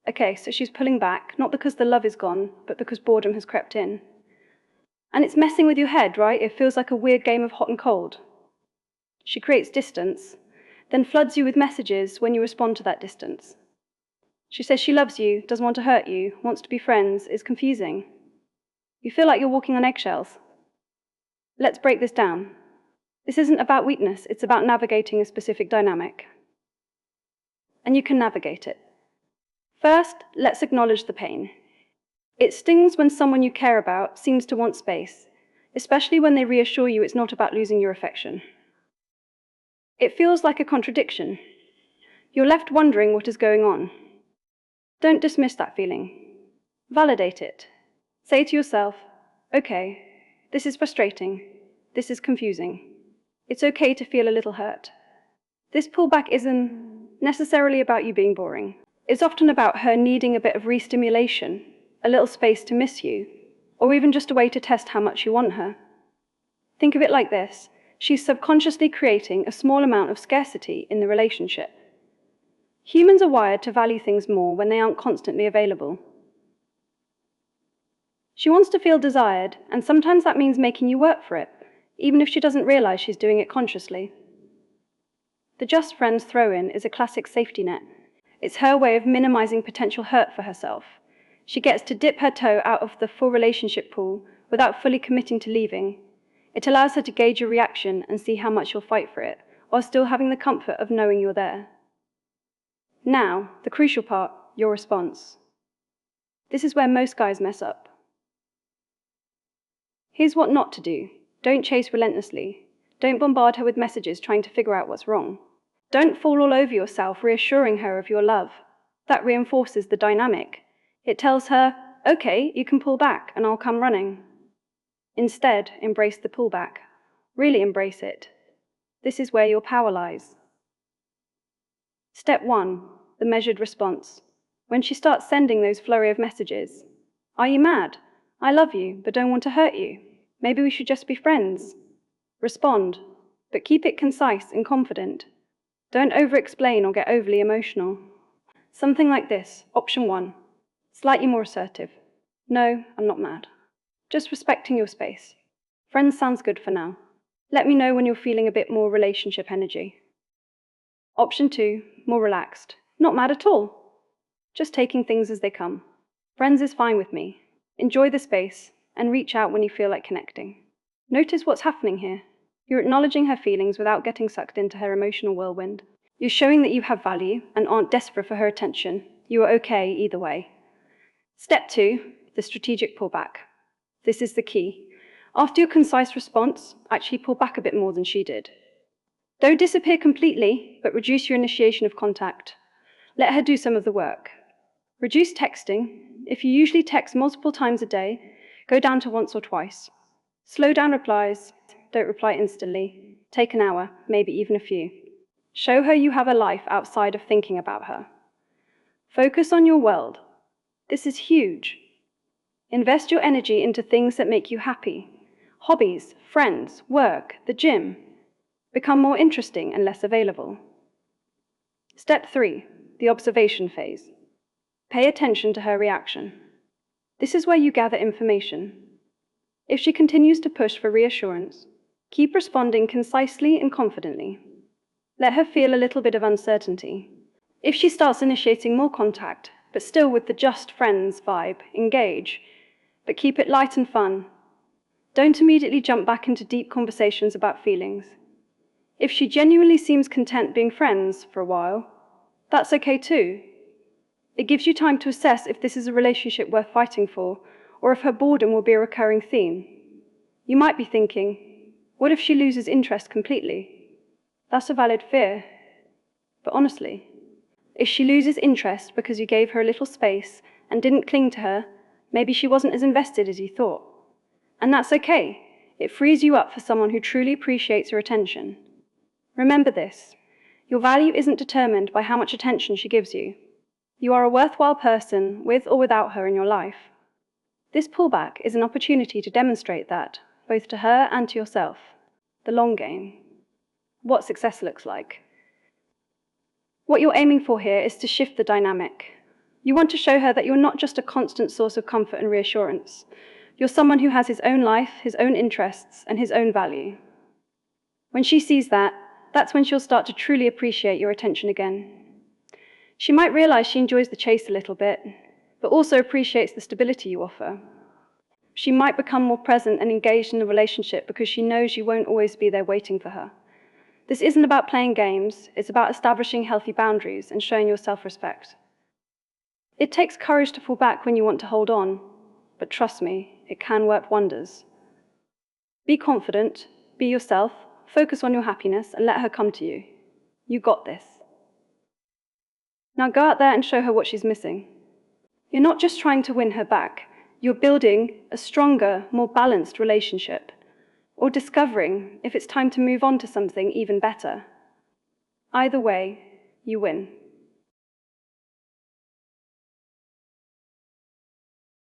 Okay, so she's pulling back, not because the love is gone, but because boredom has crept in. And it's messing with your head, right? It feels like a weird game of hot and cold. She creates distance, then floods you with messages when you respond to that distance. She says she loves you, doesn't want to hurt you, wants to be friends, is confusing. You feel like you're walking on eggshells. Let's break this down. This isn't about weakness, it's about navigating a specific dynamic. And you can navigate it. First, let's acknowledge the pain. It stings when someone you care about seems to want space, especially when they reassure you it's not about losing your affection. It feels like a contradiction. You're left wondering what is going on. Don't dismiss that feeling. Validate it. Say to yourself, okay, this is frustrating. This is confusing. It's okay to feel a little hurt. This pullback isn't necessarily about you being boring. It's often about her needing a bit of re-stimulation, a little space to miss you, or even just a way to test how much you want her. Think of it like this. She's subconsciously creating a small amount of scarcity in the relationship. Humans are wired to value things more when they aren't constantly available. She wants to feel desired, and sometimes that means making you work for it, even if she doesn't realize she's doing it consciously. The just friends throw-in is a classic safety net. It's her way of minimizing potential hurt for herself. She gets to dip her toe out of the full relationship pool without fully committing to leaving. It allows her to gauge your reaction and see how much you'll fight for it, while still having the comfort of knowing you're there. Now, the crucial part, your response. This is where most guys mess up. Here's what not to do. Don't chase relentlessly. Don't bombard her with messages trying to figure out what's wrong. Don't fall all over yourself reassuring her of your love. That reinforces the dynamic. It tells her, okay, you can pull back and I'll come running. Instead, embrace the pullback. Really embrace it. This is where your power lies. Step 1, the measured response. When she starts sending those flurry of messages. Are you mad? I love you, but don't want to hurt you. Maybe we should just be friends. Respond, but keep it concise and confident. Don't over-explain or get overly emotional. Something like this, option 1, slightly more assertive. No, I'm not mad. Just respecting your space. Friends sounds good for now. Let me know when you're feeling a bit more relationship energy. Option 2, more relaxed. Not mad at all. Just taking things as they come. Friends is fine with me. Enjoy the space and reach out when you feel like connecting. Notice what's happening here. You're acknowledging her feelings without getting sucked into her emotional whirlwind. You're showing that you have value and aren't desperate for her attention. You are okay either way. Step 2, the strategic pullback. This is the key. After your concise response, actually pull back a bit more than she did. Don't disappear completely, but reduce your initiation of contact. Let her do some of the work. Reduce texting. If you usually text multiple times a day, go down to once or twice. Slow down replies. Don't reply instantly. Take an hour, maybe even a few. Show her you have a life outside of thinking about her. Focus on your world. This is huge. Invest your energy into things that make you happy. Hobbies, friends, work, the gym. Become more interesting and less available. Step 3, the observation phase. Pay attention to her reaction. This is where you gather information. If she continues to push for reassurance, keep responding concisely and confidently. Let her feel a little bit of uncertainty. If she starts initiating more contact, but still with the just friends vibe, engage, but keep it light and fun. Don't immediately jump back into deep conversations about feelings. If she genuinely seems content being friends for a while, that's okay too. It gives you time to assess if this is a relationship worth fighting for, or if her boredom will be a recurring theme. You might be thinking, what if she loses interest completely? That's a valid fear. But honestly, if she loses interest because you gave her a little space and didn't cling to her, maybe she wasn't as invested as you thought. And that's okay. It frees you up for someone who truly appreciates your attention. Remember this. Your value isn't determined by how much attention she gives you. You are a worthwhile person with or without her in your life. This pullback is an opportunity to demonstrate that, both to her and to yourself. The long game. What success looks like. What you're aiming for here is to shift the dynamic. You want to show her that you're not just a constant source of comfort and reassurance. You're someone who has his own life, his own interests, and his own value. When she sees that, that's when she'll start to truly appreciate your attention again. She might realize she enjoys the chase a little bit, but also appreciates the stability you offer. She might become more present and engaged in the relationship because she knows you won't always be there waiting for her. This isn't about playing games, it's about establishing healthy boundaries and showing your self-respect. It takes courage to fall back when you want to hold on, but trust me, it can work wonders. Be confident, be yourself, focus on your happiness, and let her come to you. You got this. Now go out there and show her what she's missing. You're not just trying to win her back, you're building a stronger, more balanced relationship, or discovering if it's time to move on to something even better. Either way, you win.